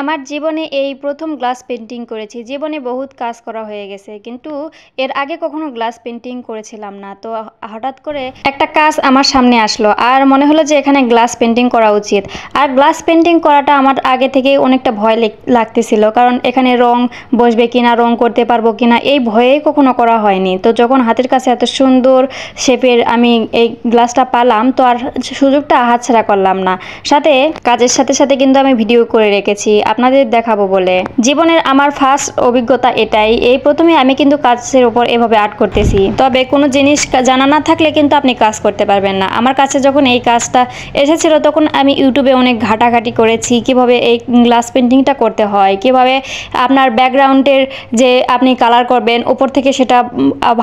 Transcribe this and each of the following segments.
আমার জীবনে এই প্রথম গ্লাস পেন্টিং করেছি। জীবনে বহুত কাজ করা হয়ে গেছে, কিন্তু এর আগে কখনো গ্লাস পেন্টিং করেছিলাম না। তো হঠাৎ করে একটা কাজ আমার সামনে আসলো, আর মনে হলো যে এখানে গ্লাস পেন্টিং করা উচিত। আর গ্লাস পেন্টিং করাটা আমার আগে থেকে অনেকটা ভয় লাগতেছিল, কারণ এখানে রং বসবে কিনা, রং করতে পারবো কিনা, এই ভয়েই কখনো করা হয়নি। তো যখন হাতের কাছে এত সুন্দর শেপের আমি এই গ্লাসটা পালাম, তো আর সুযোগটা হাতছাড়া করলাম না। কাজের সাথে সাথে কিন্তু আমি ভিডিও করে রেখেছি আপনাদের দেখাবো বলে। জীবনের আমার ফার্স্ট অভিজ্ঞতা এটাই। এই প্রথমে আমি কিন্তু কাজের উপর এভাবে আর্ট করতেছি। তবে কোনো জিনিস জানা না থাকলে কিন্তু আপনি কাজ করতে পারবেন না। আমার কাছে যখন এই কাজটা এসেছিল, তখন আমি ইউটিউবে অনেক ঘাটাঘাটি করেছি কিভাবে এই গ্লাস পেন্টিংটা করতে হয়, কিভাবে আপনার ব্যাকগ্রাউন্ডের যে আপনি কালার করবেন উপর থেকে সেটা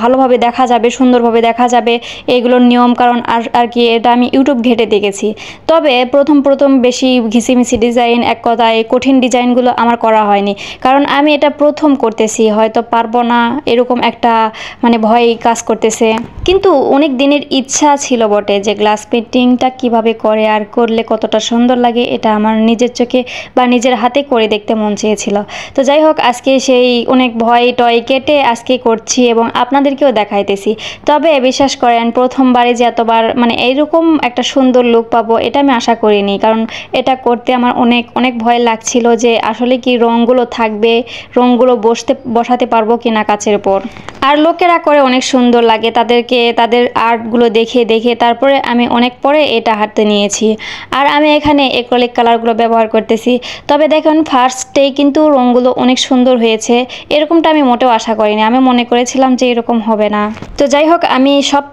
ভালোভাবে দেখা যাবে, সুন্দরভাবে দেখা যাবে, এইগুলোর নিয়ম কারণ আর কি এটা আমি ইউটিউব ঘেটে দেখেছি। তবে প্রথম বেশি ঘিসিমিসি ডিজাইন, এক কথায় কঠিন ডিজাইনগুলো আমার করা হয়নি, কারণ আমি এটা প্রথম করতেছি, হয়তো পারবো না এরকম একটা ভয় কাজ করতেছে। কিন্তু অনেক দিনের ইচ্ছা ছিল বটে যে গ্লাস পেন্টিংটা কিভাবে করে আর করলে কতটা সুন্দর লাগে, এটা আমার নিজের চোখে বা নিজের হাতে করে দেখতে মন চেয়েছিল। তো যাই হোক, আজকে সেই অনেক ভয় টয় কেটে আজকে করছি এবং আপনাদেরকেও দেখাইতেছি। তবে বিশ্বাস করেন, প্রথমবারে যে এতবার এইরকম একটা সুন্দর লুক পাবো এটা আমি আশা করিনি, কারণ এটা করতে আমার অনেক ভয় লাগছিল যে আসলে কি রঙগুলো থাকবে, রঙগুলো বসাতে পারবো কিনা কাচের উপর। আর লোকেরা করে অনেক সুন্দর লাগে, তাদের আর্টগুলো দেখে তারপরে আমি অনেক পরে এটা হাতে নিয়েছি। আর আমি এখানে অ্যাক্রিলিক কালারগুলো ব্যবহার করতেছি। তবে দেখুন, ফার্স্টেই কিন্তু রঙগুলো অনেক সুন্দর হয়েছে, এরকমটা আমি মোটেও আশা করিনি। আমি মনে করেছিলাম যে এরকম হবে না। তো যাই হোক, আমি সব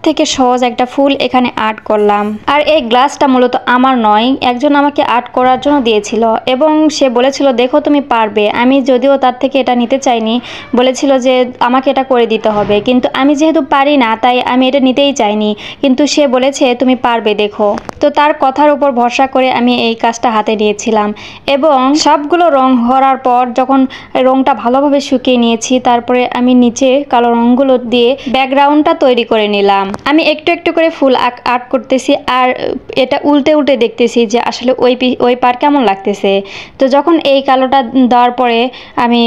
থেকে সহজ একটা ফুল এখানে আর্ট করলাম। আর এই গ্লাসটা মূলত আমার নয়, একজন আমাকে আর্ট করার জন্য দিয়েছিল এবং সে বলেছিল দেখো তুমি পারবে। আমি যদিও তার থেকে এটা নিতে চাইনি, বলেছিল যে আমাকে এটা করে দিতে হবে, কিন্তু আমি যেহেতু পারি না তাই আমি এটা নিতেই চাইনি। কিন্তু সে বলেছে তুমি পারবে, দেখো। তো তার কথার উপর ভরসা করে আমি এই কাজটা হাতে নিয়েছিলাম এবং সবগুলো রং ভরার পর যখন রংটা ভালোভাবে শুকিয়ে নিয়েছি, তারপরে আমি নিচে কালো রঙগুলো দিয়ে ব্যাকগ্রাউন্ডটা তৈরি করে নিলাম। আমি একটু করে ফুল আর্ট করতেছি আর এটা উল্টে দেখতেছি যে আসলে ওই পার কেমন লাগতেছে। তো যখন এই কালোটা দেওয়ার পরে আমি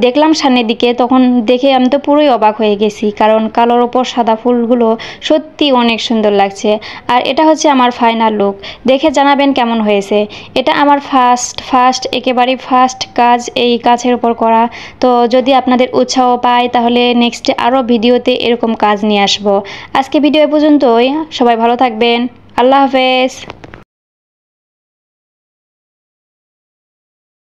দেখলাম সামনের দিকে, তখন দেখে আমি তো পুরোই অবাক হয়ে গেছি, কারণ কালোর ওপর সাদা ফুলগুলো সত্যি অনেক সুন্দর লাগছে। আর এটা হচ্ছে আমার ফাইনাল লুক, দেখে জানাবেন কেমন হয়েছে। এটা আমার একেবারে ফার্স্ট কাজ এই কাজের উপর করা। তো যদি আপনাদের উৎসাহ পায় তাহলে নেক্সটে আরও ভিডিওতে এরকম কাজ নিয়ে আসবো। আজকে ভিডিও এ পর্যন্তই, সবাই ভালো থাকবেন, আল্লাহ হাফেজ।